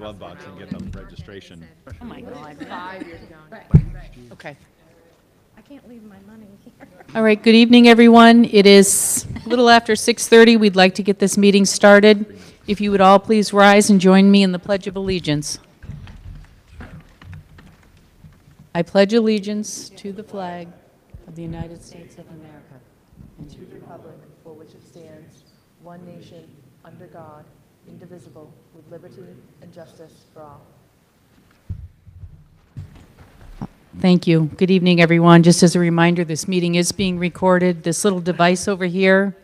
glove box and get the registration. Oh my God. 5 years ago. Right. Okay. I can't leave my money here. All right, good evening, everyone. It is a little after 6:30. We'd like to get this meeting started. If you would all please rise and join me in the Pledge of Allegiance. I pledge allegiance to the flag of the United States of America and to the republic For which it stands, one nation, under God, indivisible, with liberty and justice for all. Thank you. Good evening, everyone. Just as a reminder, this meeting is being recorded. This little device over here,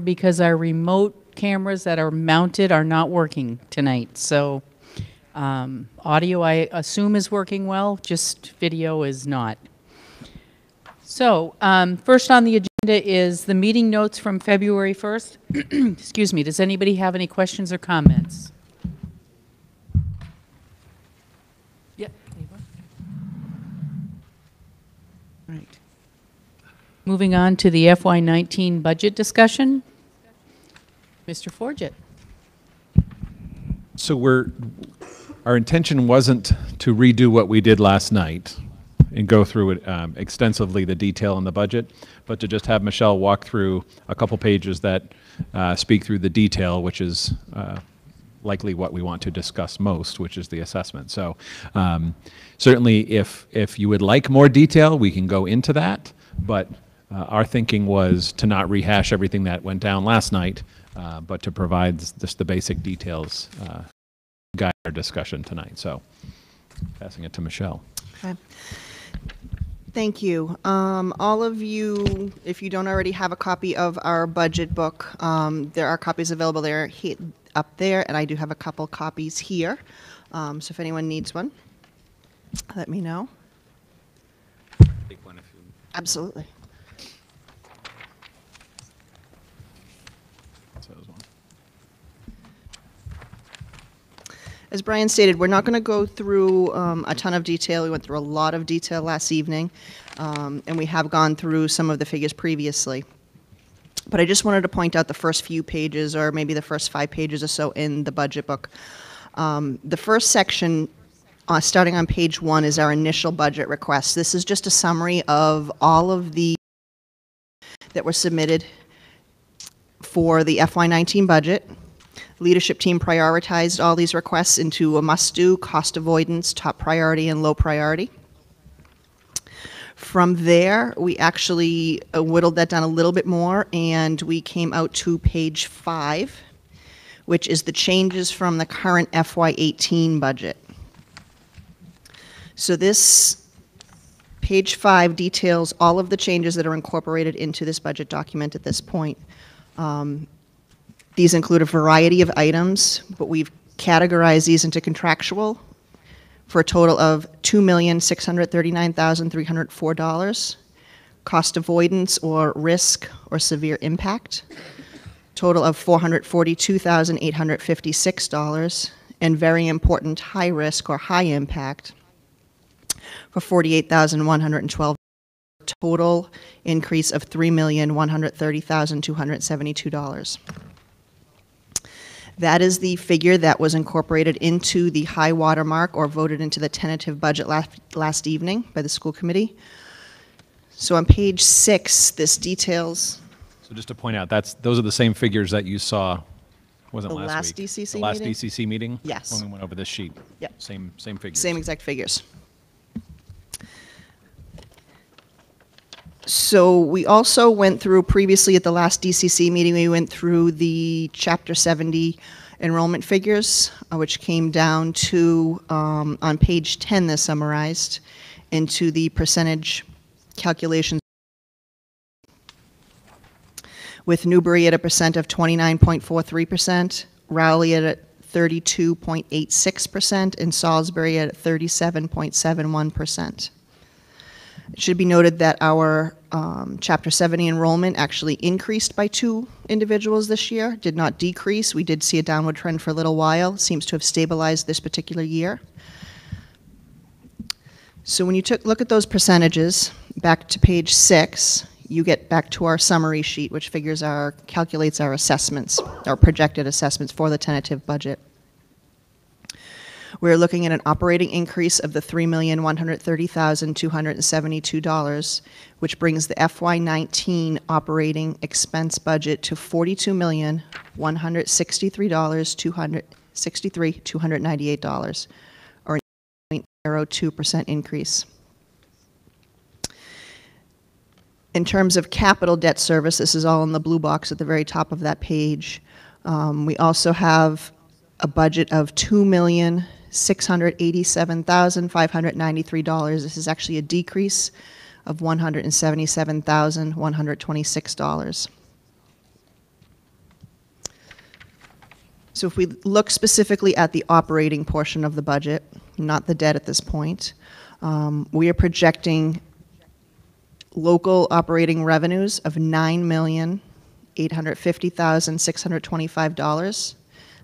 because our remote cameras that are mounted are not working tonight. So audio, I assume, is working well, just video is not. So first on the agenda is the meeting notes from February 1st. Excuse me. Does anybody have any questions or comments? Yeah. Right. Moving on to the FY19 budget discussion. Mr. Forget. So our intention wasn't to redo what we did last night and go through it extensively, the detail in the budget, but to just have Michelle walk through a couple pages that speak through the detail, which is likely what we want to discuss most, which is the assessment. So certainly if you would like more detail, we can go into that, but our thinking was to not rehash everything that went down last night, but to provide just the basic details guide our discussion tonight. So passing it to Michelle. Okay. Thank you. All of you, if you don't already have a copy of our budget book, there are copies available there up there, and I do have a couple copies here. So if anyone needs one, let me know. Take one if you... Absolutely. As Brian stated, we're not going to go through a ton of detail. We went through a lot of detail last evening, and we have gone through some of the figures previously. But I just wanted to point out the first few pages, or maybe the first 5 pages or so in the budget book. The first section, starting on page 1, is our initial budget request. This is just a summary of all of the that were submitted for the FY19 budget. Leadership team prioritized all these requests into a must-do, cost avoidance, top priority, and low priority. From there, we actually whittled that down a little bit more, and we came out to page 5, which is the changes from the current FY18 budget. So this page 5 details all of the changes that are incorporated into this budget document at this point. These include a variety of items, but we've categorized these into contractual for a total of $2,639,304. Cost avoidance or risk or severe impact, total of $442,856. And very important, high risk or high impact for $48,112. Total increase of $3,130,272. That is the figure that was incorporated into the high water mark or voted into the tentative budget last evening by the school committee. So on page 6, this details. So just to point out, those are the same figures that you saw, wasn't The last last week? DCC The last meeting? DCC meeting? Yes. When we went over this sheet? Yep. Same figures? Same exact figures. So we also went through, previously at the last DCC meeting, we went through the Chapter 70 enrollment figures, which came down to, on page 10, they're summarized, into the percentage calculations. With Newbury at a percent of 29.43%, Rowley at 32.86%, and Salisbury at 37.71%. It should be noted that our Chapter 70 enrollment actually increased by 2 individuals this year, did not decrease. We did see a downward trend for a little while. Seems to have stabilized this particular year. So when you look at those percentages, back to page 6, you get back to our summary sheet, which calculates our assessments, our projected assessments for the tentative budget. We're looking at an operating increase of the $3,130,272, which brings the FY19 operating expense budget to $42,163,298, or a 0.02% increase. In terms of capital debt service, this is all in the blue box at the very top of that page. We also have a budget of $2,687,593. This is actually a decrease of $177,126. So if we look specifically at the operating portion of the budget, not the debt at this point, we are projecting local operating revenues of $9,850,625.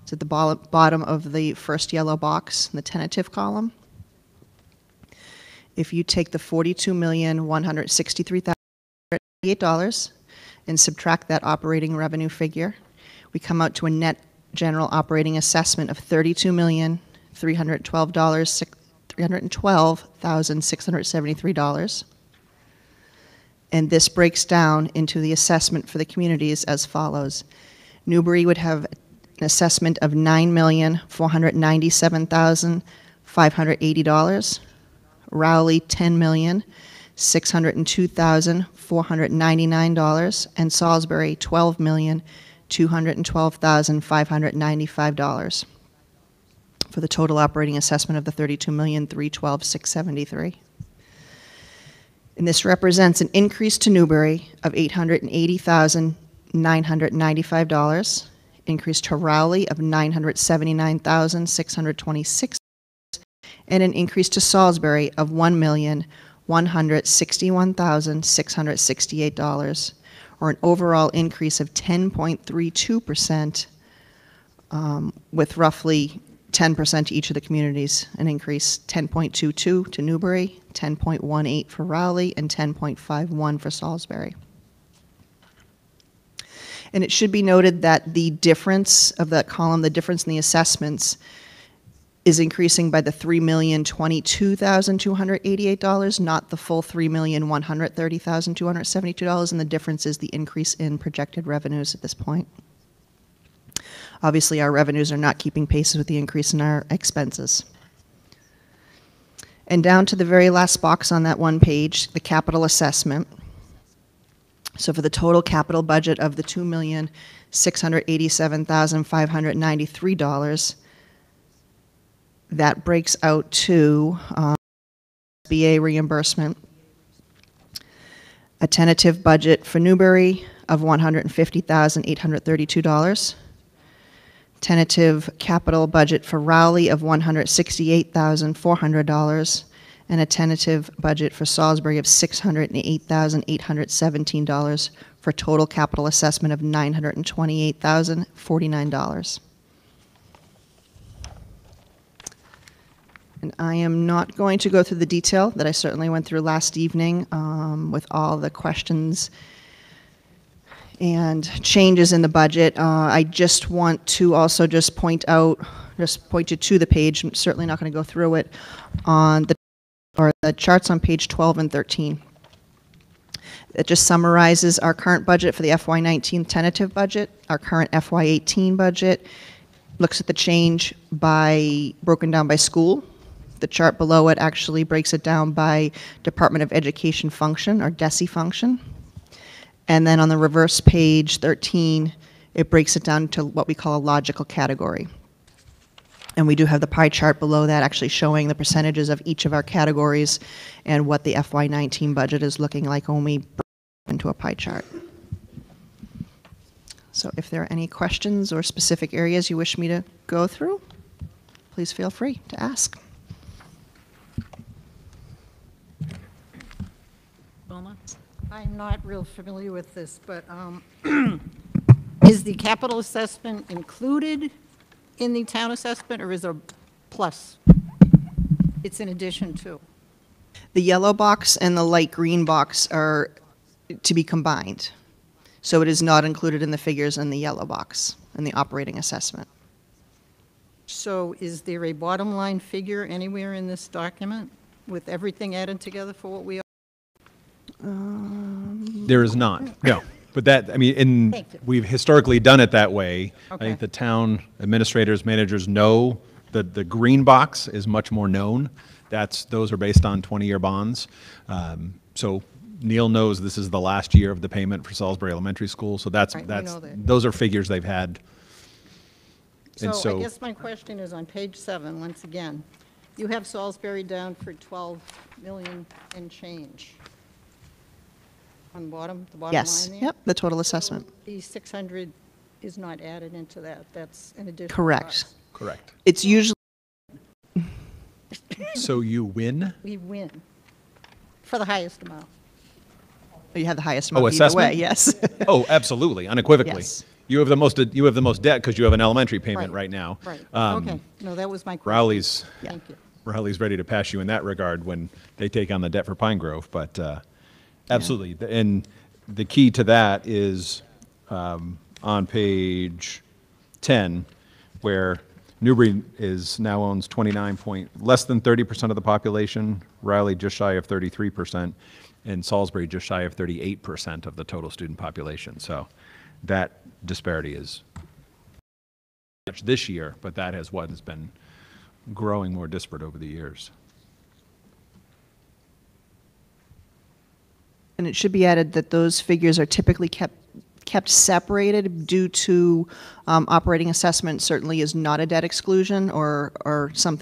It's at the bottom of the first yellow box, in the tentative column. If you take the $42,163,008 and subtract that operating revenue figure, we come out to a net general operating assessment of $32,312,673. And this breaks down into the assessment for the communities as follows. Newbury would have an assessment of $9,497,580. Rowley, $10,602,499. And Salisbury, $12,212,595 for the total operating assessment of the $32,312,673. And this represents an increase to Newbury of $880,995, increase to Rowley of $979,626, and an increase to Salisbury of $1,161,668, or an overall increase of 10.32%, with roughly 10% to each of the communities, an increase 10.22 to Newbury, 10.18 for Rowley, and 10.51 for Salisbury. And it should be noted that the difference of that column, the difference in the assessments, is increasing by the $3,022,288, not the full $3,130,272, and the difference is the increase in projected revenues at this point. Obviously, our revenues are not keeping pace with the increase in our expenses. And down to the very last box on that one page, the capital assessment. So for the total capital budget of the $2,687,593, that breaks out to SBA reimbursement, a tentative budget for Newbury of $150,832, tentative capital budget for Rowley of $168,400, and a tentative budget for Salisbury of $608,817 for a total capital assessment of $928,049. And I am not going to go through the detail that I certainly went through last evening with all the questions and changes in the budget. I just want to also just point you to the page. I'm certainly not going to go through it on the charts on page 12 and 13. It just summarizes our current budget for the FY19 tentative budget, our current FY18 budget, looks at the change broken down by school. The chart below it actually breaks it down by Department of Education function, or DESE function. And then on the reverse page 13, it breaks it down to what we call a logical category. And we do have the pie chart below that actually showing the percentages of each of our categories and what the FY19 budget is looking like when we break it into a pie chart. So if there are any questions or specific areas you wish me to go through, please feel free to ask. Wilma? I'm not real familiar with this, but is the capital assessment included in the town assessment, or is there a plus? It's in addition to. The yellow box and the light green box are to be combined. So it is not included in the figures in the yellow box in the operating assessment. So is there a bottom line figure anywhere in this document with everything added together for what we are? There is not, no. But that, I mean, Thank you. we've historically done it that way. I Okay. think the town administrators, managers know that the green box is much more known. Those are based on 20-year bonds. So Neil knows this is the last year of the payment for Salisbury Elementary School, so Right, we know that. those are figures they've had. And So I guess my question is on page 7, once again, you have Salisbury down for 12 million and change. On the bottom line there? Yes, yep, the total assessment. The 600 is not added into that, that's an additional Correct. cost. Correct. It's usually, So you win? We win for the highest amount. you have the highest Oh, amount either way, assessment? yes. Oh, absolutely, unequivocally. Yes. You have the most debt because you have an elementary payment Right. right now. Right, Um, okay, no, that was my question. Rowley's, Thank you. Rowley's ready to pass you in that regard when they take on the debt for Pine Grove, but absolutely. And the key to that is on page 10, where Newbury now owns less than 30% of the population, Riley just shy of 33%, and Salisbury just shy of 38% of the total student population. So that disparity is much this year, but that has what has been growing more disparate over the years. And it should be added that those figures are typically kept separated due to operating assessment certainly is not a debt exclusion or some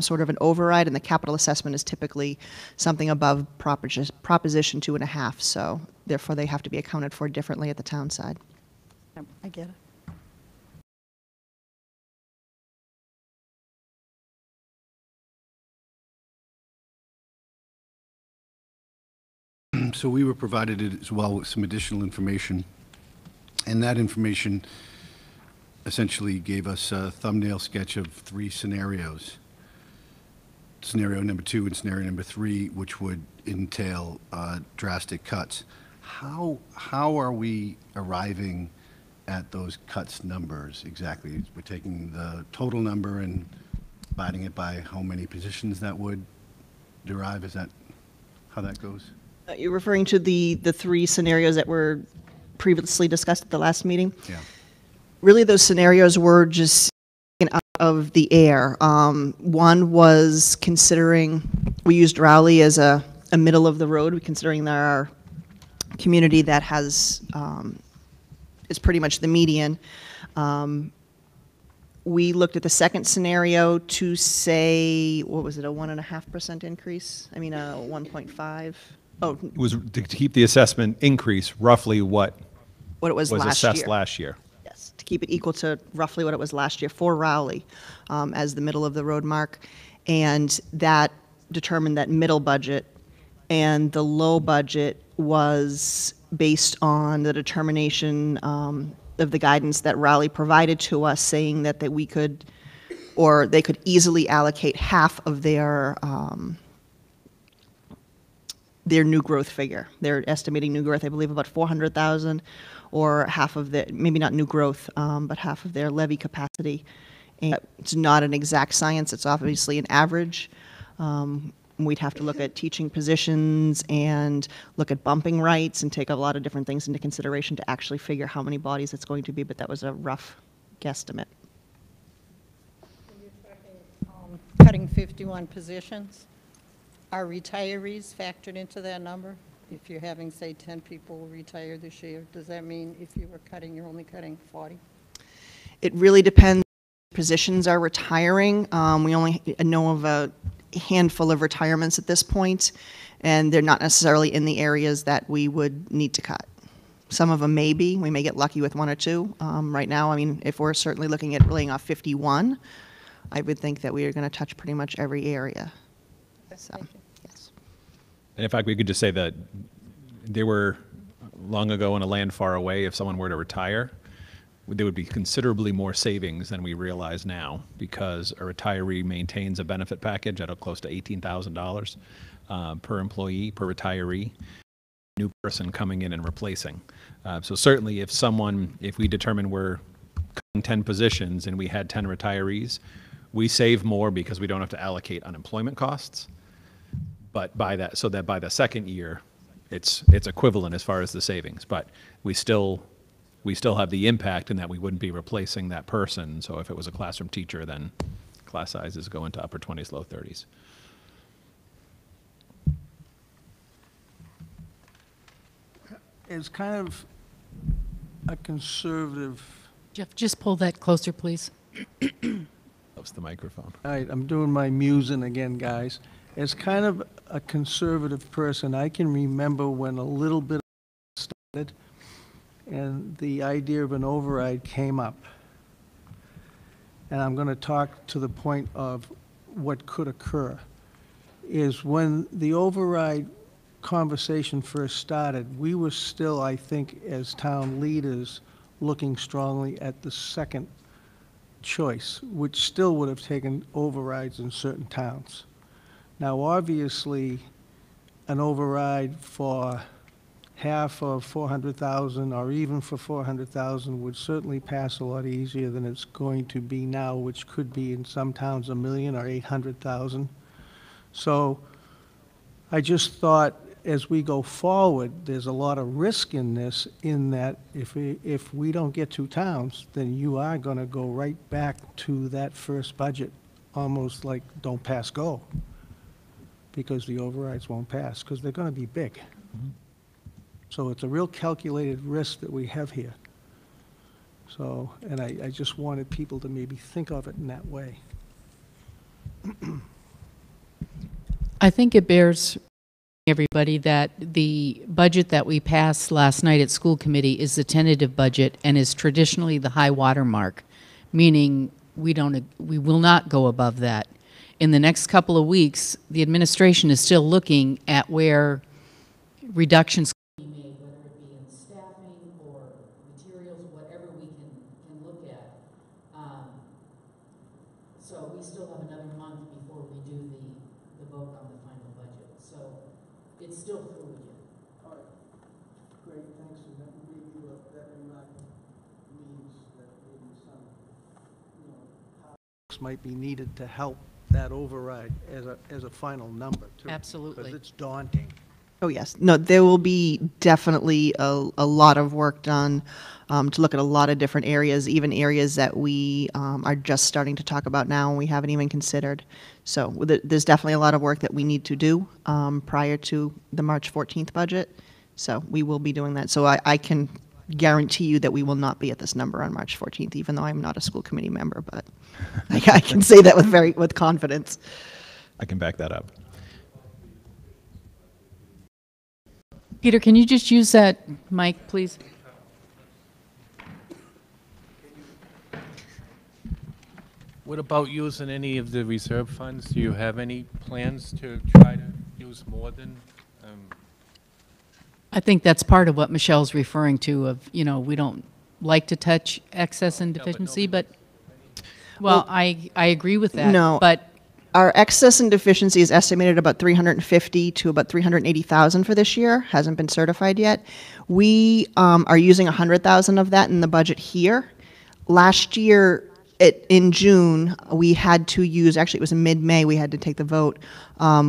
sort of an override, and the capital assessment is typically something above Proposition 2.5, so therefore they have to be accounted for differently at the town side. I get it. So we were provided as well with some additional information, and that information essentially gave us a thumbnail sketch of 3 scenarios. Scenario number 2 and scenario number 3, which would entail drastic cuts. How are we arriving at those cuts numbers exactly? We're taking the total number and dividing it by how many positions that would derive? Is that how that goes? You're referring to the 3 scenarios that were previously discussed at the last meeting? Yeah. Really, those scenarios were just taken out of the air. One was considering, we used Rowley as a middle of the road, considering there are community that has, is pretty much the median. We looked at the second scenario to say, what was it, a 1.5% increase? I mean, a 1.5? Oh, It was to keep the assessment increase roughly what what it was was last year. assessed last year. Yes, to keep it equal to roughly what it was last year for Rowley as the middle of the road mark. And that determined that middle budget, and the low budget was based on the determination of the guidance that Rowley provided to us, saying that we could, or they could easily allocate half of their new growth figure. They're estimating new growth, I believe, about 400,000, or half of the, maybe not new growth, but half of their levy capacity. And it's not an exact science, it's obviously an average. We'd have to look at teaching positions and look at bumping rights and take a lot of different things into consideration to actually figure how many bodies it's going to be, but that was a rough guesstimate. Cutting 51 positions. Are retirees factored into that number? If you're having, say, 10 people retire this year, does that mean if you were cutting, you're only cutting 40? It really depends. Positions are retiring. We only know of a handful of retirements at this point, and they're not necessarily in the areas that we would need to cut. Some of them may be. We may get lucky with 1 or 2. Right now, I mean, if we're certainly looking at laying off 51, I would think that we are going to touch pretty much every area. So, yes. And in fact, we could just say that they were long ago in a land far away, if someone were to retire, there would be considerably more savings than we realize now, because a retiree maintains a benefit package at close to $18,000 per employee, per retiree, new person coming in and replacing. So certainly if we determine we're cutting 10 positions and we had 10 retirees, we save more because we don't have to allocate unemployment costs. But by that, so that by the second year, it's equivalent as far as the savings. But we still have the impact in that we wouldn't be replacing that person. So if it was a classroom teacher, then class sizes go into upper 20s, low 30s. As kind of a conservative, Jeff, just pull that closer, please. That's the microphone. all right, I'm doing my musing again, guys. As kind of a conservative person, I can remember when a little bit started and the idea of an override came up. And I'm going to talk to the point of what could occur, is when the override conversation first started, we were still, I think, as town leaders, looking strongly at the second choice, which still would have taken overrides in certain towns. Now, obviously, an override for half of 400,000 or even for 400,000 would certainly pass a lot easier than it's going to be now, which could be in some towns 1 million or 800,000. So I just thought as we go forward, there's a lot of risk in this, in that if we don't get 2 towns, then you are going to go right back to that first budget, almost like don't pass go, because the overrides won't pass, because they're going to be big. So it's a real calculated risk that we have here. So, and I just wanted people to maybe think of it in that way. I think it bears everybody that the budget that we passed last night at school committee is the tentative budget and is traditionally the high water mark, meaning we will not go above that. In the next couple of weeks, the administration is still looking at where reductions can be made, whether it be in staffing or materials, whatever we can look at. So we still have another month before we do the vote on the final budget. So it's still fluid yet. All right, great, thanks. And that means that maybe some, might be needed to help that override as a final number, too. Absolutely. Because it's daunting. Oh, yes. No, there will be definitely a lot of work done to look at a lot of different areas, even areas that we are just starting to talk about now and we haven't even considered. So there's definitely a lot of work that we need to do prior to the March 14th budget. So we will be doing that. So I can guarantee you that we will not be at this number on March 14th, even though I'm not a school committee member, but I can say that with confidence. I can back that up. Peter, can you just use that mic, please? What about using any of the reserve funds? Do you have any plans to try to use more than? I think that's part of what Michelle's referring to of, we don't like to touch excess and deficiency, but, well, I agree with that. No. But Our excess and deficiency is estimated about 350 to about 380,000 for this year. Hasn't been certified yet. We are using 100,000 of that in the budget here. Last year, in June, we had to use, actually it was in mid-May, we had to take the vote.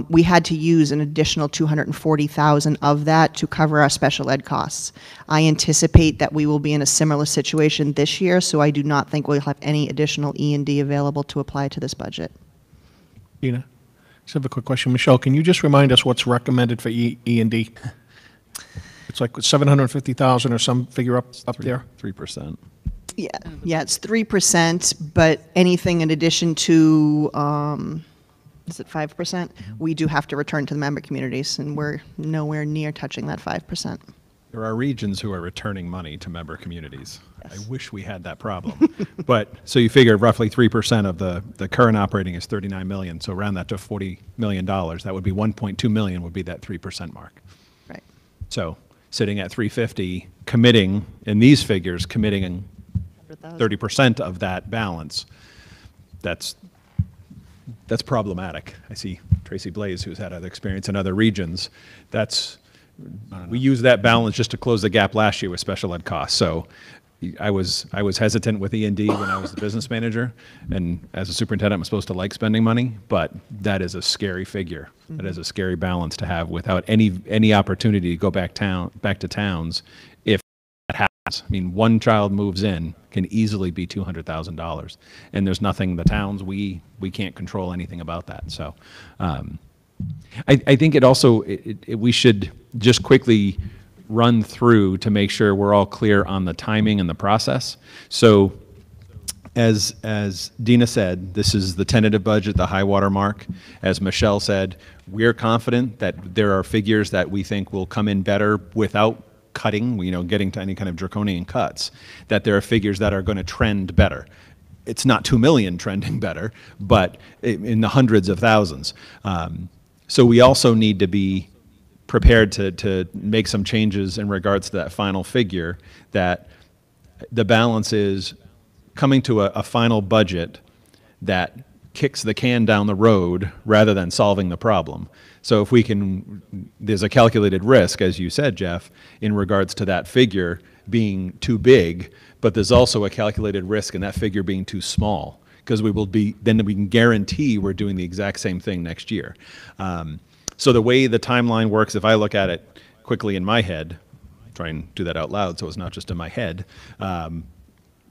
We had to use an additional 240,000 of that to cover our special ed costs. I anticipate that we will be in a similar situation this year, so I do not think we'll have any additional E&D available to apply to this budget. Tina, just have a quick question. Michelle, can you just remind us what's recommended for E&D? It's like 750,000 or some figure up there? 3%. Yeah, it's 3%, but anything in addition to, is it 5%? We do have to return to the member communities, and we're nowhere near touching that 5%. There are regions who are returning money to member communities. I wish we had that problem. But, so you figure roughly 3% of the current operating is 39 million, so round that to $40 million. That would be 1.2 million would be that 3% mark. Right. So sitting at 350, committing, in these figures, committing 30% of that balance, that's problematic. I see Tracy Blaze, who's had other experience in other regions. We used that balance just to close the gap last year with special ed costs. So I was hesitant with E&D when I was the business manager, and as a superintendent, I'm supposed to like spending money, but that is a scary figure. That is a scary balance to have without any opportunity to go back to towns if that happens. I mean, one child moves in can easily be $200,000, and there's nothing the towns we can't control anything about that. So, I think it also we should just quickly run through to make sure we're all clear on the timing and the process. So as Dina said, this is the tentative budget, the high water mark. As Michelle said, we're confident that there are figures that we think will come in better without cutting, getting to any kind of draconian cuts, that there are figures that are going to trend better. It's not 2 million trending better, but in the hundreds of thousands. So we also need to be prepared to make some changes in regards to that final figure, that the balance is coming to a final budget that kicks the can down the road rather than solving the problem. So if we can, there's a calculated risk, as you said, Jeff, in regards to that figure being too big, but there's also a calculated risk in that figure being too small, because then we can guarantee we're doing the exact same thing next year. So the way the timeline works, if I look at it quickly in my head, try and do that out loud so it's not just in my head,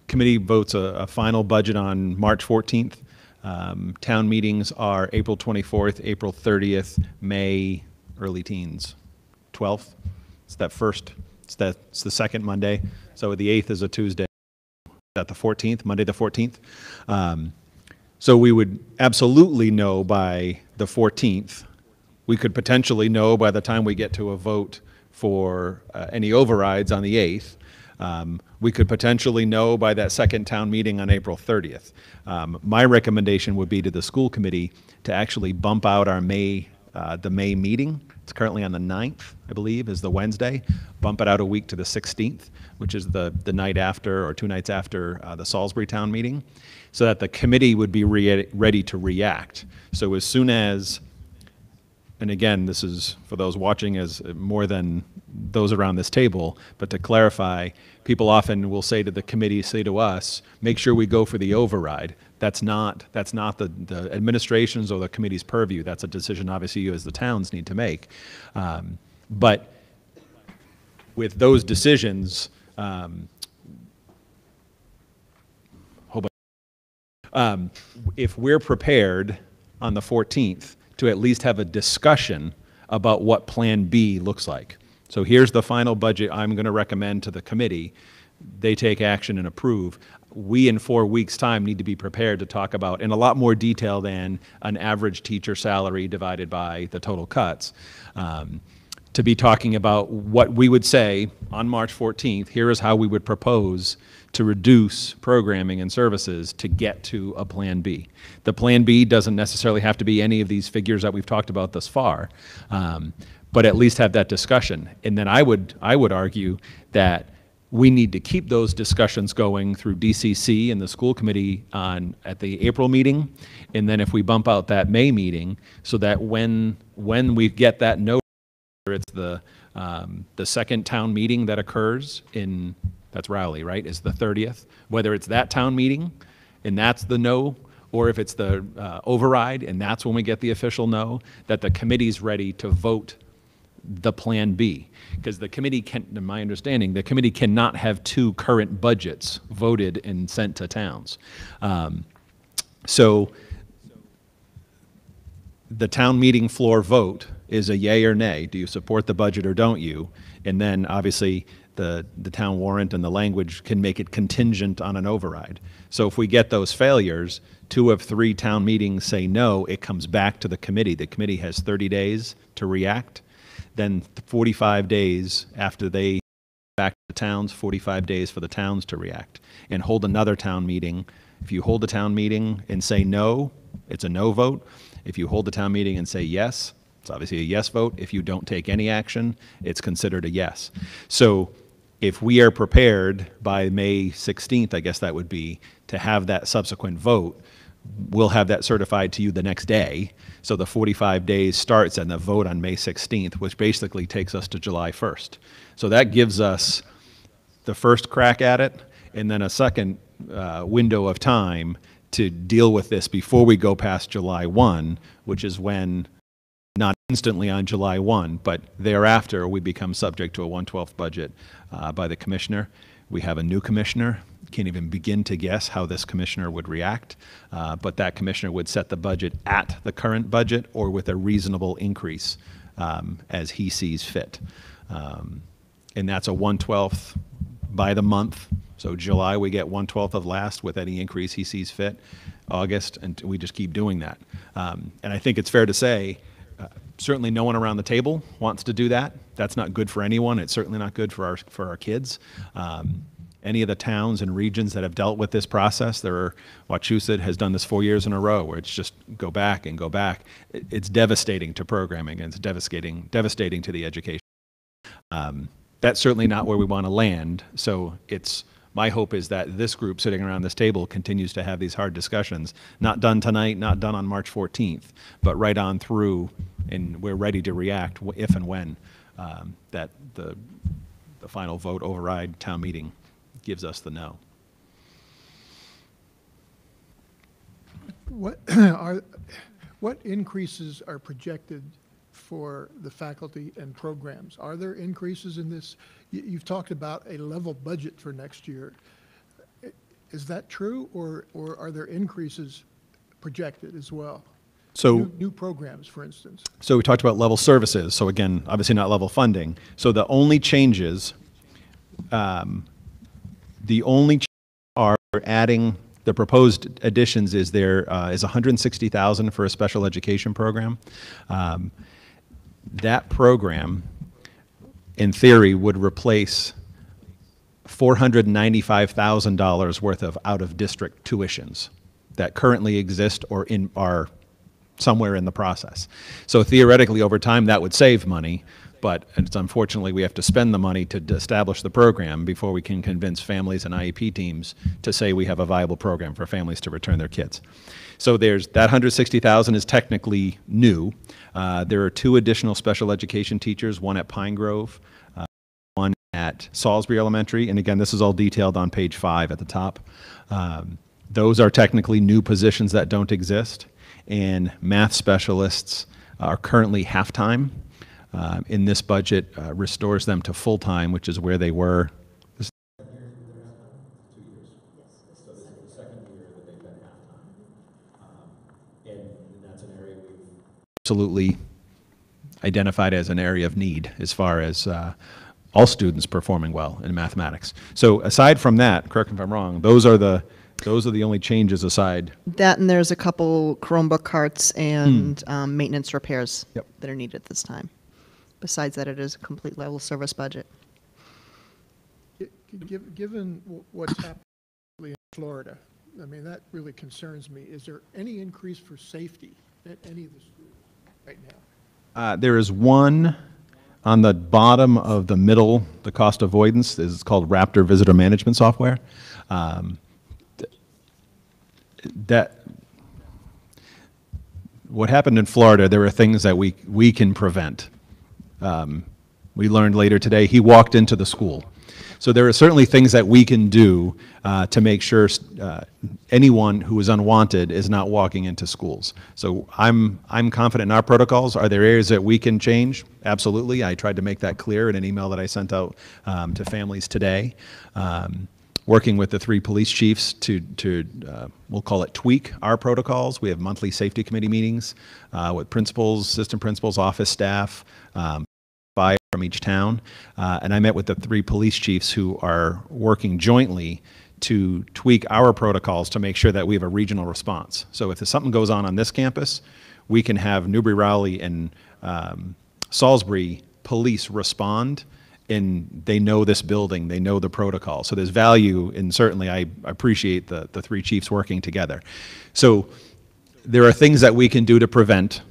committee votes a final budget on March 14th. Town meetings are April 24th, April 30th, May, early teens, 12th. It's the second Monday. So the 8th is a Tuesday. At the 14th, Monday the 14th. So we would absolutely know by the 14th. We could potentially know by the time we get to a vote for any overrides on the 8th. We could potentially know by that second town meeting on April 30th. My recommendation would be to the school committee to actually bump out our the May meeting. It's currently on the 9th, I believe, is the Wednesday. Bump it out a week to the 16th, which is the night after or 2 nights after the Salisbury town meeting, so that the committee would be ready to react. So as soon as, and again, this is for those watching as more than those around this table, but to clarify, people often will say to the committee, say to us, make sure we go for the override. That's not the administration's or the committee's purview. That's a decision obviously you as the towns need to make. But with those decisions, if we're prepared on the 14th to at least have a discussion about what Plan B looks like. So here's the final budget I'm going to recommend to the committee. They take action and approve. We, in 4 weeks' time, need to be prepared to talk about, in a lot more detail than an average teacher salary divided by the total cuts, to be talking about what we would say on March 14th, here is how we would propose to reduce programming and services to get to a Plan B. The Plan B doesn't necessarily have to be any of these figures that we've talked about thus far, but at least have that discussion. And then I would argue that we need to keep those discussions going through DCC and the school committee at the April meeting, and then if we bump out that May meeting, so that when we get that note, whether it's the second town meeting that occurs in, that's Rowley, right, is the 30th, whether it's that town meeting and that's the no, or if it's the override and that's when we get the official no, that the committee's ready to vote the Plan B. Because the committee can, in my understanding, the committee cannot have 2 current budgets voted and sent to towns. So the town meeting floor vote is a yay or nay. Do you support the budget or don't you? And then obviously the town warrant and the language can make it contingent on an override. So if we get those failures, 2 of 3 town meetings say no, it comes back to the committee. The committee has 30 days to react. Then 45 days after they back to the towns, 45 days for the towns to react and hold another town meeting. If you hold a town meeting and say no, it's a no vote. If you hold the town meeting and say yes, it's obviously a yes vote. If you don't take any action, it's considered a yes. So if we are prepared by May 16th, I guess that would be, to have that subsequent vote, we'll have that certified to you the next day. So the 45 days starts and the vote on May 16th, which basically takes us to July 1st. So that gives us the first crack at it. and then a second window of time to deal with this before we go past July 1, which is when, not instantly on July 1, but thereafter, we become subject to a 1/12 budget by the commissioner. We have a new commissioner. Can't even begin to guess how this commissioner would react, but that commissioner would set the budget at the current budget or with a reasonable increase as he sees fit. And that's a 1/12 by the month. So July, we get 1/12 of last with any increase he sees fit. August, and we just keep doing that. And I think it's fair to say, certainly no one around the table wants to do that. That's not good for anyone. It's certainly not good for our kids. Any of the towns and regions that have dealt with this process, Wachusett has done this 4 years in a row, where it's just go back and go back. It's devastating to programming, and it's devastating to the education. That's certainly not where we want to land. So my hope is that this group sitting around this table continues to have these hard discussions, not done tonight, not done on March 14th, but right on through, and we're ready to react if and when that the final vote override town meeting gives us the no. What increases are projected for the faculty and programs? Are there increases in this? You've talked about a level budget for next year. Is that true, or are there increases projected as well? So New programs, for instance. So we talked about level services. So again, obviously not level funding. So the only changes, are adding, the proposed additions is there is $160,000 for a special education program. That program, in theory, would replace $495,000 worth of out-of-district tuitions that currently exist or are somewhere in the process. So theoretically, over time, that would save money, but unfortunately, we have to spend the money to establish the program before we can convince families and IEP teams to say we have a viable program for families to return their kids. So there's that $160,000 is technically new. There are 2 additional special education teachers, one at Pine Grove, one at Salisbury Elementary, and again, this is all detailed on page 5 at the top. Those are technically new positions that don't exist, and math specialists are currently half-time. In this budget, restores them to full-time, which is where they were. This is the second year that they've been half-time. And that's an area we've absolutely identified as an area of need as far as all students performing well in mathematics. So aside from that, correct me if I'm wrong, those are the only changes aside. That, and there's a couple Chromebook carts and maintenance repairs that are needed this time. Besides that, it is a complete level service budget. Given what's happening in Florida, I mean, that really concerns me. Is there any increase for safety at any of the schools right now? There is one on the bottom of the middle, the cost avoidance is called Raptor Visitor Management Software. What happened in Florida, there are things that we can prevent. We learned later today, he walked into the school. So there are certainly things that we can do to make sure anyone who is unwanted is not walking into schools. So I'm confident in our protocols. Are there areas that we can change? Absolutely. I tried to make that clear in an email that I sent out to families today. Working with the 3 police chiefs to we'll call it tweak our protocols. We have monthly safety committee meetings with principals, assistant principals, office staff, fire from each town. And I met with the 3 police chiefs who are working jointly to tweak our protocols to make sure that we have a regional response. So if something goes on this campus, we can have Newbury, Rowley, and Salisbury police respond, and they know this building, they know the protocol. So there's value, and certainly I appreciate the 3 chiefs working together. So there are things that we can do to prevent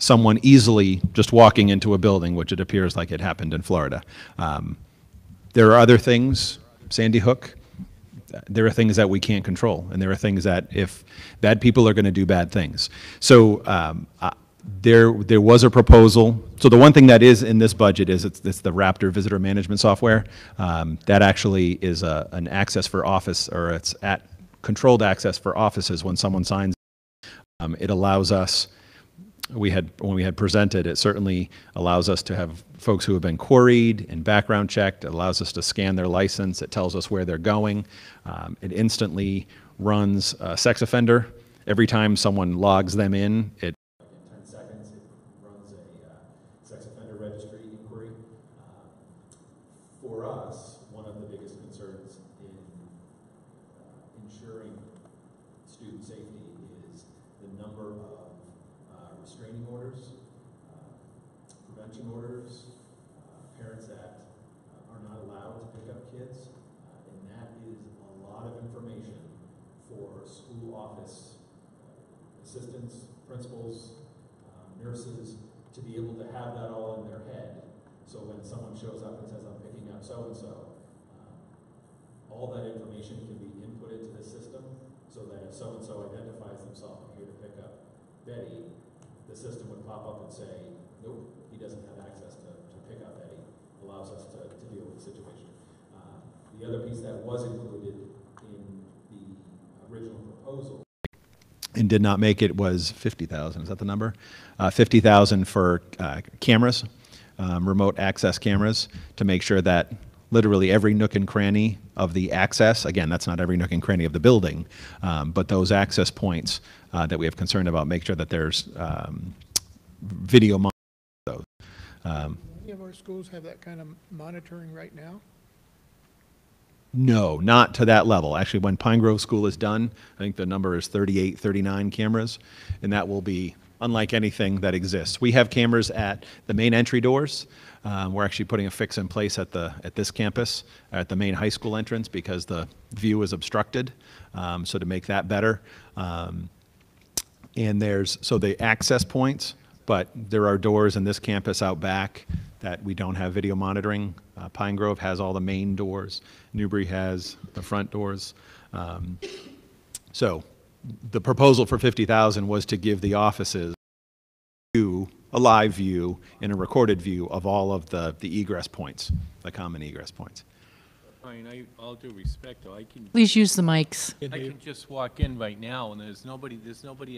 someone easily just walking into a building, which it appears like it happened in Florida. There are other things, Sandy Hook, there are things that we can't control, and there are things that if bad people are going to do bad things. So There was a proposal. So the one thing that is in this budget is it's the Raptor visitor management software. That actually is an access for office, or it's at controlled access for offices when someone signs. It allows us, when we had presented, it certainly allows us to have folks who have been queried and background checked. It allows us to scan their license. It tells us where they're going. It instantly runs a sex offender. Every time someone logs them in, it 10 seconds, it runs a sex offender registry inquiry. For us, one of the biggest concerns in ensuring student safety is the number of restraining orders, prevention orders, parents that are not allowed to pick up kids, and that is a lot of information for school office assistants, principals, nurses, to be able to have that all in their head. So when someone shows up and says, I'm picking up so-and-so, all that information can be inputted to the system so that if so-and-so identifies themselves, I'm here to pick up Betty, the system would pop up and say, nope, he doesn't have access to pick up Betty, allows us to deal with the situation. The other piece that was included in the original proposal and did not make it was 50,000. Is that the number? 50,000 for cameras, remote access cameras, to make sure that literally every nook and cranny of the access, again, that's not every nook and cranny of the building, but those access points that we have concern about, make sure that there's video monitoring of those. Any of our schools have that kind of monitoring right now? No, not to that level. Actually, when Pine Grove School is done, I think the number is 38, 39 cameras, and that will be unlike anything that exists. We have cameras at the main entry doors. We're actually putting a fix in place at this campus, at the main high school entrance, because the view is obstructed, so to make that better. And so the access points, but there are doors in this campus out back that we don't have video monitoring. Pine Grove has all the main doors. Newbury has the front doors. So the proposal for 50,000 was to give the offices a live view and a recorded view of all of the egress points, the common egress points. I mean, all due respect, though, Please use the mics. I can just walk in right now, and there's nobody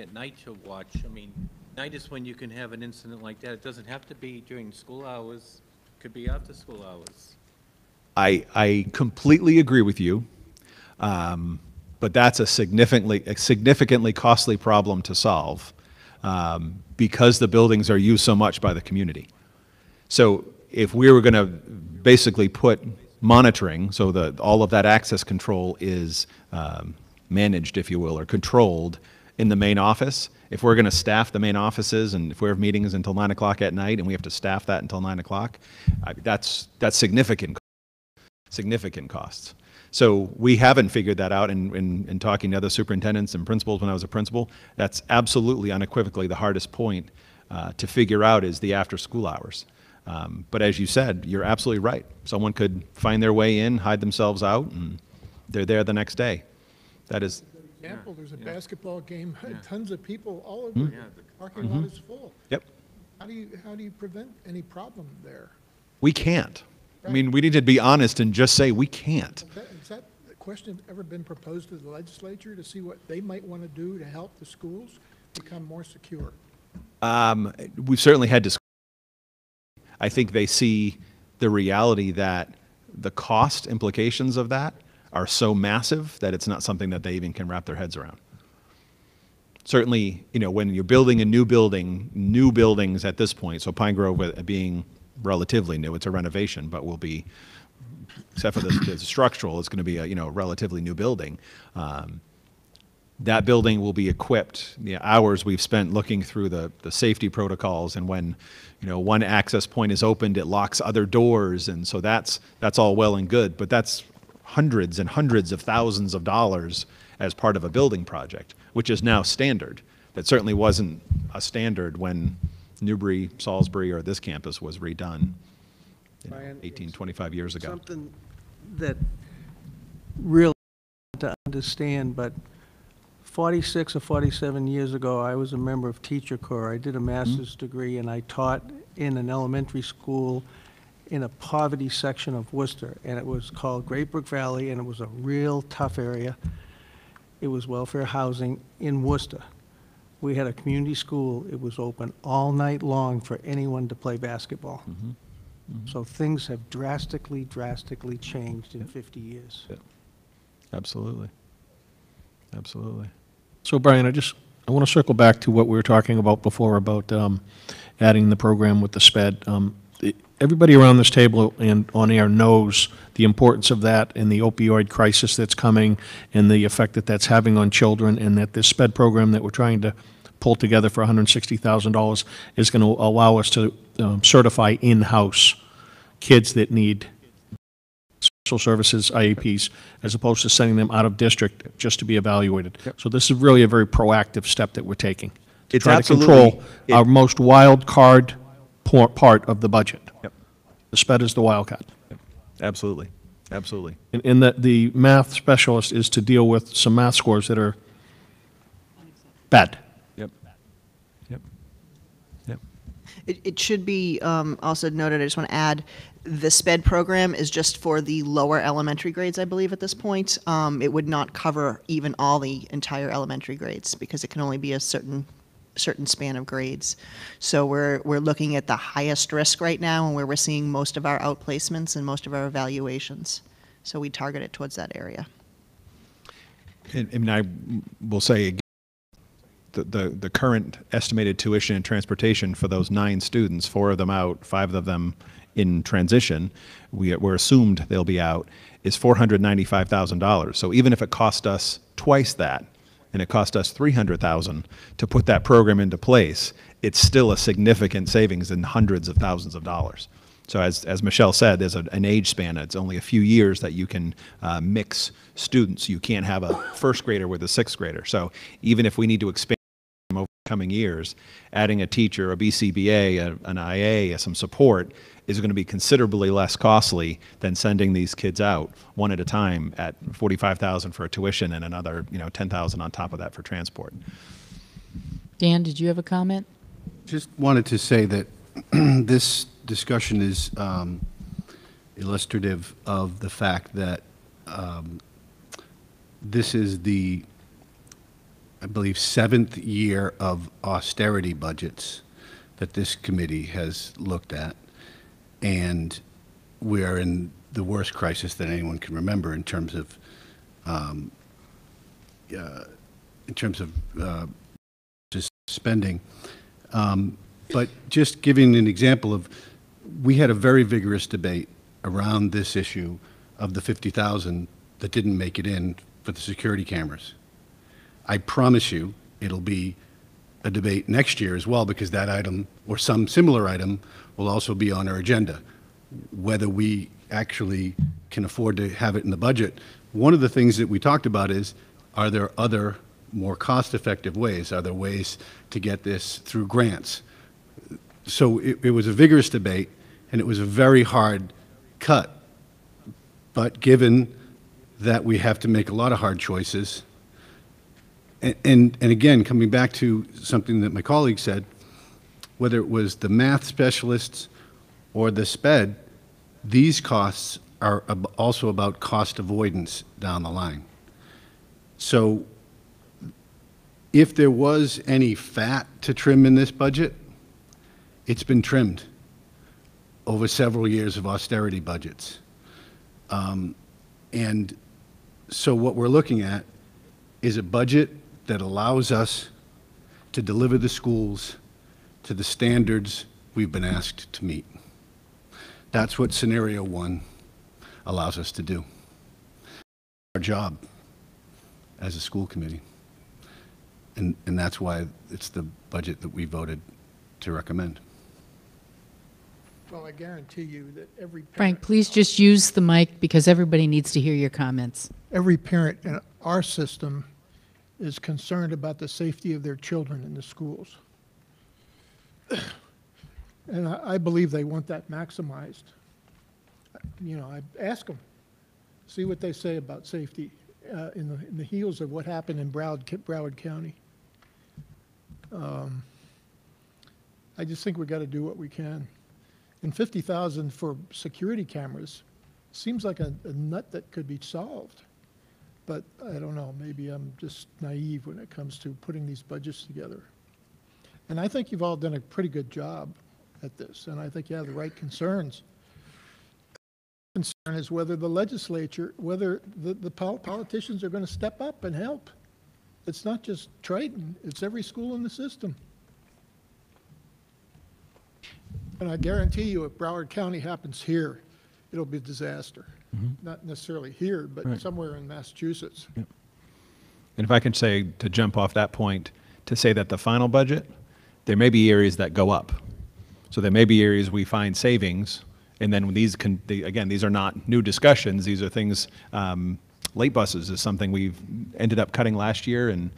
at night to watch. I mean, night is when you can have an incident like that. It doesn't have to be during school hours. It could be after school hours. I completely agree with you, but that's a significantly costly problem to solve because the buildings are used so much by the community. So if we were going to basically put monitoring, so that all of that access control is managed, if you will, or controlled in the main office, if we're going to staff the main offices, and if we have meetings until 9 o'clock at night and we have to staff that until 9 o'clock, that's significant costs. So we haven't figured that out in talking to other superintendents and principals when I was a principal. That's absolutely unequivocally the hardest point to figure out is the after-school hours. But as you said, you're absolutely right. Someone could find their way in, hide themselves out, and they're there the next day. That is... Example, there's a basketball game, tons of people, all over, the parking lot is full. Yep. How do you prevent any problem there? We can't. I mean, we need to be honest and just say we can't. Has that question ever been proposed to the legislature to see what they might want to do to help the schools become more secure? We've certainly had discussions. I think they see the reality that the cost implications of that are so massive that it's not something that they even can wrap their heads around. Certainly, when you're building a new buildings at this point, so Pine Grove being relatively new, it's a renovation, but will be, except for the structural, it's going to be a relatively new building. That building will be equipped, hours we've spent looking through the safety protocols, and when one access point is opened, it locks other doors, and so that's all well and good, but that's hundreds and hundreds of thousands of dollars as part of a building project, which is now standard. That certainly wasn't a standard when Newbury, Salisbury, or this campus was redone 18, 25 years ago. Something that really hard to understand, but 46 or 47 years ago, I was a member of Teacher Corps. I did a master's degree, and I taught in an elementary school in a poverty section of Worcester, and it was called Great Brook Valley, and it was a real tough area. It was welfare housing in Worcester. We had a community school. It was open all night long for anyone to play basketball. So things have drastically changed in 50 years. Absolutely. Absolutely. So Brian, I want to circle back to what we were talking about before about adding the program with the SPED. Everybody around this table and on air knows the importance of that and the opioid crisis that's coming and the effect that that's having on children, and that this SPED program that we're trying to pull together for $160,000 is going to allow us to certify in-house kids that need special services, IEPs, as opposed to sending them out of district just to be evaluated. So this is really a very proactive step that we're taking to It's try to absolutely- control our most wild card part of the budget. Yep. The SPED is the wild card. Absolutely. Absolutely. And that the math specialist is to deal with some math scores that are bad. Yep. Yep. Yep. It should be also noted, I just want to add, the SPED program is just for the lower elementary grades, I believe, at this point. It would not cover even all the entire elementary grades, because it can only be a certain span of grades. So we're looking at the highest risk right now, and where we're seeing most of our outplacements and most of our evaluations. So we target it towards that area. And I will say again, the current estimated tuition and transportation for those 9 students, 4 of them out, 5 of them in transition, we're assumed they'll be out, is $495,000. So even if it cost us twice that, and it cost us $300,000 to put that program into place, it's still a significant savings in hundreds of thousands of dollars. So as Michelle said, there's an age span. It's only a few years that you can mix students. You can't have a first grader with a sixth grader. So even if we need to expand over the coming years, adding a teacher, a BCBA, an IA, some support is going to be considerably less costly than sending these kids out one at a time at $45,000 for a tuition and another, $10,000 on top of that for transport. Dan, did you have a comment? Just wanted to say that this discussion is illustrative of the fact that this is the, I believe, 7th year of austerity budgets that this committee has looked at. And we are in the worst crisis that anyone can remember in terms of just spending. But just giving an example of, we had a very vigorous debate around this issue of the 50,000 that didn't make it in for the security cameras. I promise you it'll be a debate next year as well, because that item or some similar item will also be on our agenda. Whether we actually can afford to have it in the budget, one of the things that we talked about is, are there other more cost-effective ways? Are there ways to get this through grants? So it was a vigorous debate, and it was a very hard cut. But given that we have to make a lot of hard choices, and again, coming back to something that my colleague said, whether it was the math specialists or the SPED, these costs are also about cost avoidance down the line. So if there was any fat to trim in this budget, it's been trimmed over several years of austerity budgets. And so what we're looking at is a budget that allows us to deliver the schools to the standards we've been asked to meet. That's what scenario 1 allows us to do. Our job as a school committee. And that's why it's the budget that we voted to recommend. Well, I guarantee you that every Frank, parent, please just use the mic because everybody needs to hear your comments. every parent in our system is concerned about the safety of their children in the schools. And I believe they want that maximized. I ask them, see what they say about safety in the heels of what happened in Broward County. I just think we got to do what we can. And 50,000 for security cameras seems like a nut that could be solved. But I don't know, maybe I'm just naive when it comes to putting these budgets together. And I think you've all done a pretty good job at this, and I think you have the right concerns. Concern is whether the legislature, whether the politicians are going to step up and help. It's not just Triton, it's every school in the system. And I guarantee you, if Broward County happens here, it'll be a disaster. Not necessarily here, but somewhere in Massachusetts. And if I can say, to jump off that point, to say that the final budget, there may be areas that go up. So there may be areas we find savings, and then these can, again, these are not new discussions, these are things, late buses is something we've ended up cutting last year, and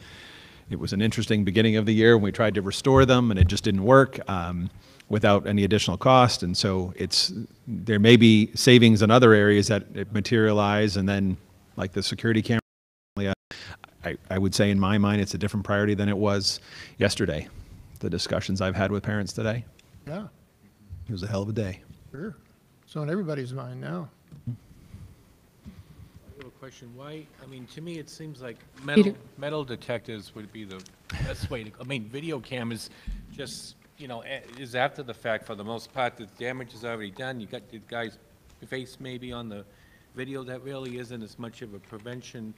it was an interesting beginning of the year when we tried to restore them, and it just didn't work without any additional cost. And so there may be savings in other areas that materialize, and then like the security camera, I would say in my mind it's a different priority than it was yesterday. The discussions I've had with parents today. Yeah, It was a hell of a day. sure. It's on everybody's mind now. I have a question. Why, I mean, to me, it seems like Peter? metal detectors would be the best way to, I mean, video cameras just, you know, is after the fact for the most part. The damage is already done. You got the guy's face maybe on the video. That really isn't as much of a prevention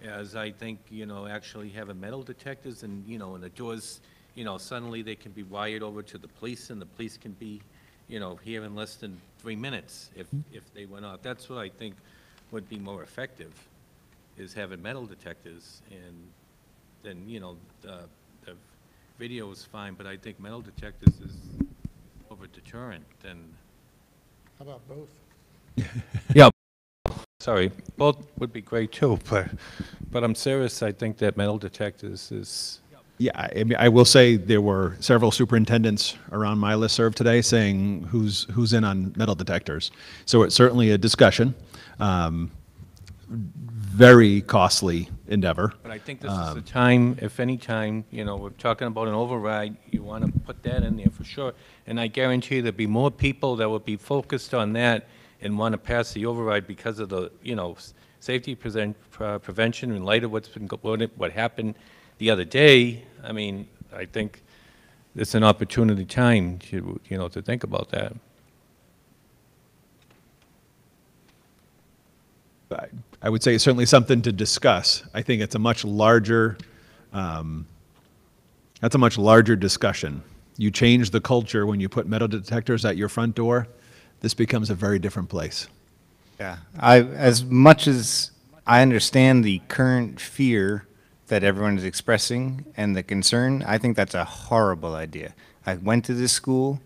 as I think, you know, actually having metal detectors and, you know, and the doors, you know, suddenly they can be wired over to the police, and the police can be, you know, here in less than 3 minutes if they went off. That's what I think would be more effective, is having metal detectors. And then, you know, the video is fine, but I think metal detectors is over deterrent than. How about both? Yeah. Sorry, both would be great too, but I'm serious. I think that metal detectors is. Yeah, I mean, I will say there were several superintendents around my listserv today saying who's in on metal detectors. So it's certainly a discussion. Very costly endeavor. But I think this is the time, if any time, you know, we're talking about an override, you want to put that in there for sure. And I guarantee there'll be more people that will be focused on that and want to pass the override because of the, you know, safety prevention in light of what happened the other day. I mean, I think it's an opportunity time to, you know, to think about that. I would say it's certainly something to discuss. I think it's a much larger, that's a much larger discussion. You change the culture when you put metal detectors at your front door, this becomes a very different place. Yeah, as much as I understand the current fear that everyone is expressing and the concern, I think that's a horrible idea. I went to this school.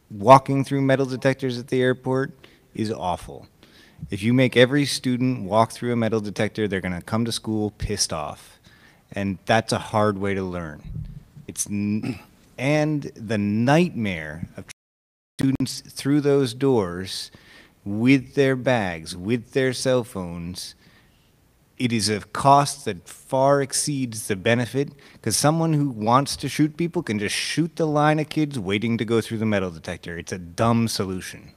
Walking through metal detectors at the airport is awful. If you make every student walk through a metal detector, they're going to come to school pissed off. And that's a hard way to learn. And the nightmare of students through those doors with their bags, with their cell phones, it is a cost that far exceeds the benefit, because someone who wants to shoot people can just shoot the line of kids waiting to go through the metal detector. It's a dumb solution.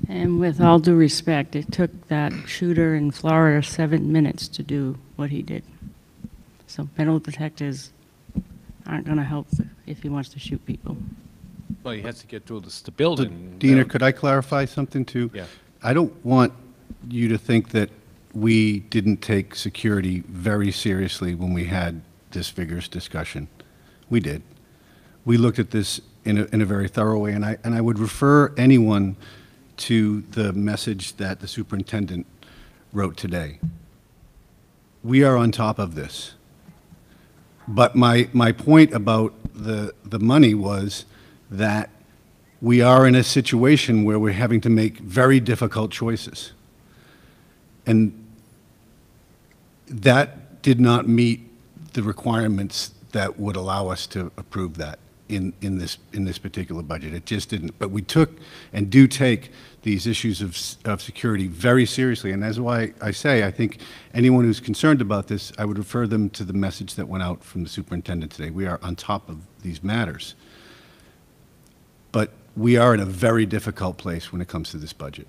And with all due respect, it took that shooter in Florida 7 minutes to do what he did. So metal detectors aren't going to help if he wants to shoot people. Well, he has to get through the building. Dina, could I clarify something too? Yeah. I don't want you to think that we didn't take security very seriously when we had this vigorous discussion. We did. We looked at this in a very thorough way, and I would refer anyone to the message that the superintendent wrote today. We are on top of this. But my point about the money was that we are in a situation where we're having to make very difficult choices. And that did not meet the requirements that would allow us to approve that in this particular budget. It just didn't. But we took and do take these issues of security very seriously, and that's why I say I think anyone who's concerned about this, I would refer them to the message that went out from the superintendent today. We are on top of these matters, but we are in a very difficult place when it comes to this budget.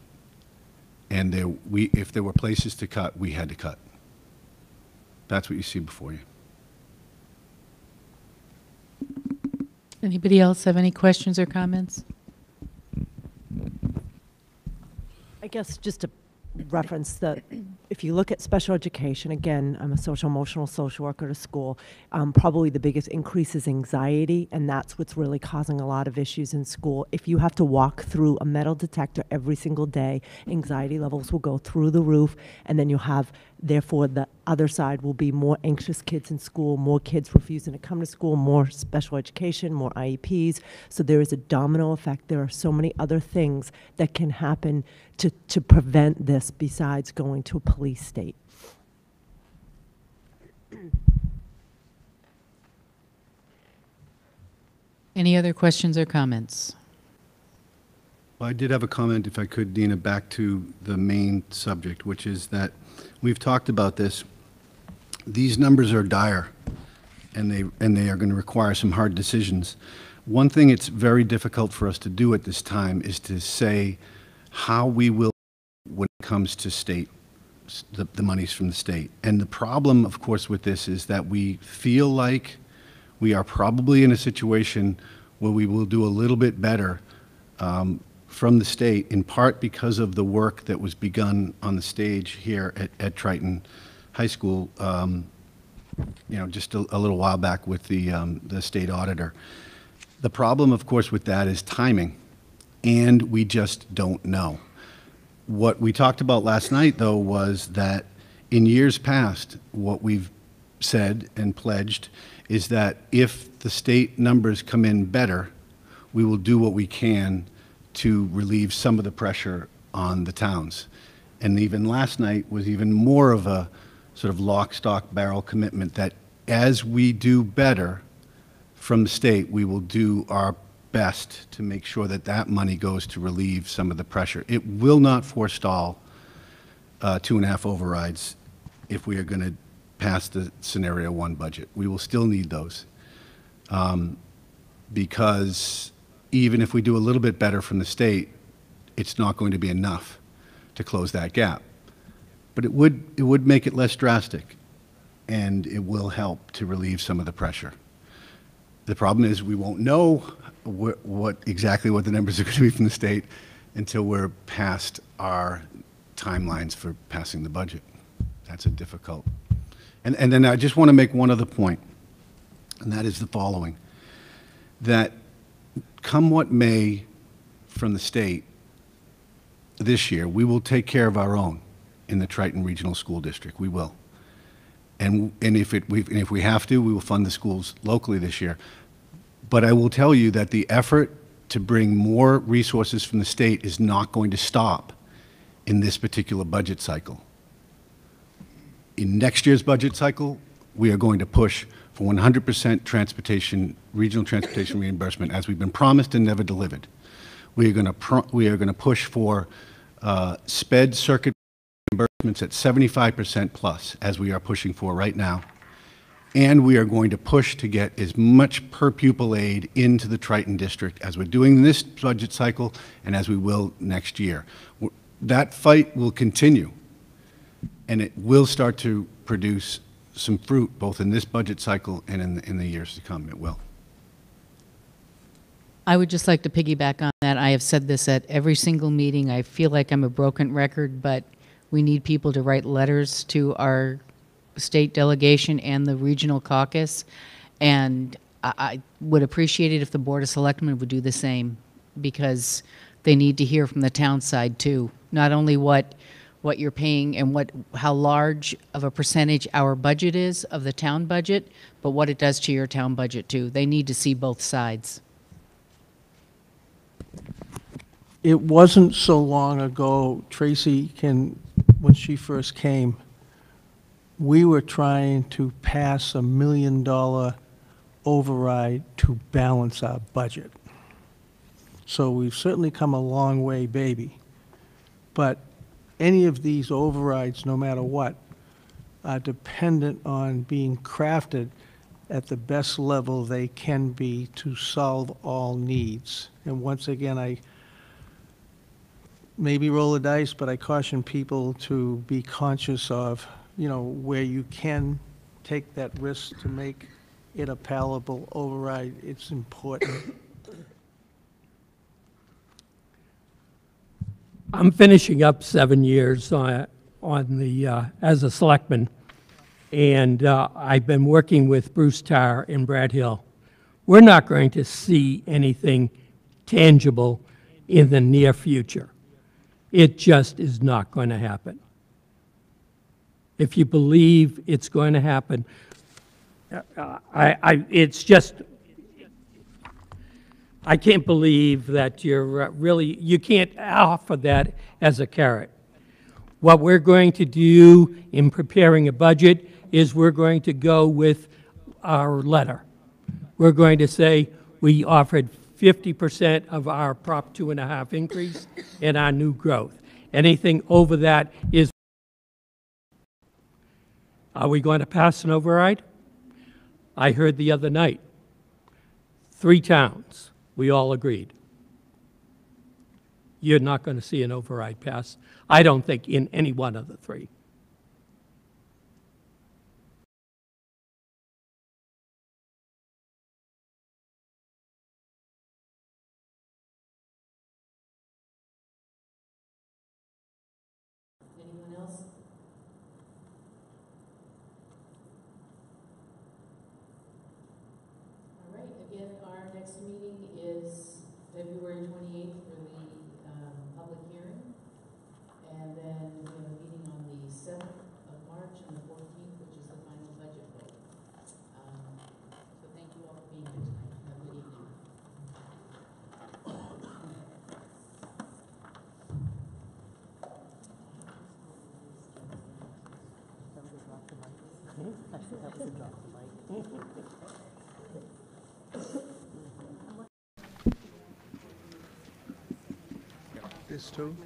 And if there were places to cut, we had to cut. That's what you see before you. Anybody else have any questions or comments? I guess just to reference that if you look at special education, again, I'm a social emotional social worker at a school, probably the biggest increase is anxiety, and that's what's really causing a lot of issues in school. If you have to walk through a metal detector every single day, anxiety levels will go through the roof, and then you'll have, therefore, the other side will be more anxious kids in school, more kids refusing to come to school, more special education, more IEPs. So there is a domino effect. There are so many other things that can happen to prevent this besides going to a police state. Any other questions or comments? Well, I did have a comment, if I could, Dina, back to the main subject, which is that we've talked about this. These numbers are dire, and they are going to require some hard decisions. One thing it's very difficult for us to do at this time is to say how we will when it comes to state, the monies from the state. And the problem, of course, with this is that we feel like we are probably in a situation where we will do a little bit better from the state, in part because of the work that was begun on the stage here at Triton High School, just a little while back with the state auditor. The problem, of course, with that is timing, and we just don't know. What we talked about last night, though, was that in years past, what we've said and pledged is that if the state numbers come in better, we will do what we can to relieve some of the pressure on the towns. And even last night was even more of a sort of lock, stock, barrel commitment that as we do better from the state, we will do our best to make sure that that money goes to relieve some of the pressure. It will not forestall 2.5 overrides if we are going to pass the scenario 1 budget. We will still need those because even if we do a little bit better from the state, it's not going to be enough to close that gap. But it would make it less drastic, and it will help to relieve some of the pressure. The problem is we won't know exactly what the numbers are going to be from the state until we're past our timelines for passing the budget. That's a difficult. And then I just want to make one other point, and that is the following, that come what may from the state this year, we will take care of our own in the Triton Regional School District. We will. And if we have to, we will fund the schools locally this year. But I will tell you that the effort to bring more resources from the state is not going to stop in this particular budget cycle. In next year's budget cycle, we are going to push for 100% transportation, regional transportation reimbursement, as we've been promised and never delivered. We are going to push for SPED circuit reimbursements at 75% plus, as we are pushing for right now. And we are going to push to get as much per pupil aid into the Triton district as we're doing this budget cycle and as we will next year. That fight will continue, and it will start to produce some fruit both in this budget cycle and in the years to come. It will. I would just like to piggyback on that. I have said this at every single meeting. I feel like I'm a broken record, but we need people to write letters to our state delegation and the regional caucus, and I would appreciate it if the Board of Selectmen would do the same, because they need to hear from the town side too, not only what you're paying and how large of a percentage our budget is of the town budget, but what it does to your town budget too. They need to see both sides. It wasn't so long ago, Tracy when she first came, we were trying to pass $1 million override to balance our budget. So we've certainly come a long way, baby. But any of these overrides, no matter what, are dependent on being crafted at the best level they can be to solve all needs. And once again, I maybe roll the dice, but I caution people to be conscious of, where you can take that risk to make it a palatable override. It's important. I'm finishing up 7 years on the as a selectman, and I've been working with Bruce Tarr and Brad Hill. We're not going to see anything tangible in the near future. It just is not going to happen. If you believe it's going to happen, it's just, I can't believe that you can't offer that as a carrot. What we're going to do in preparing a budget is we're going to go with our letter. We're going to say we offered 50% of our Prop 2.5 increase and our new growth. Anything over that is. Are we going to pass an override? I heard the other night, 3 towns, we all agreed. You're not going to see an override pass, I don't think, in any one of the 3. Anyone else? All right, again, our next meeting is February 28th for the public hearing. And then we have a meeting on the 7th of March and the 14th, which is the final budget vote. So thank you all for being here tonight. Have a good evening. This too?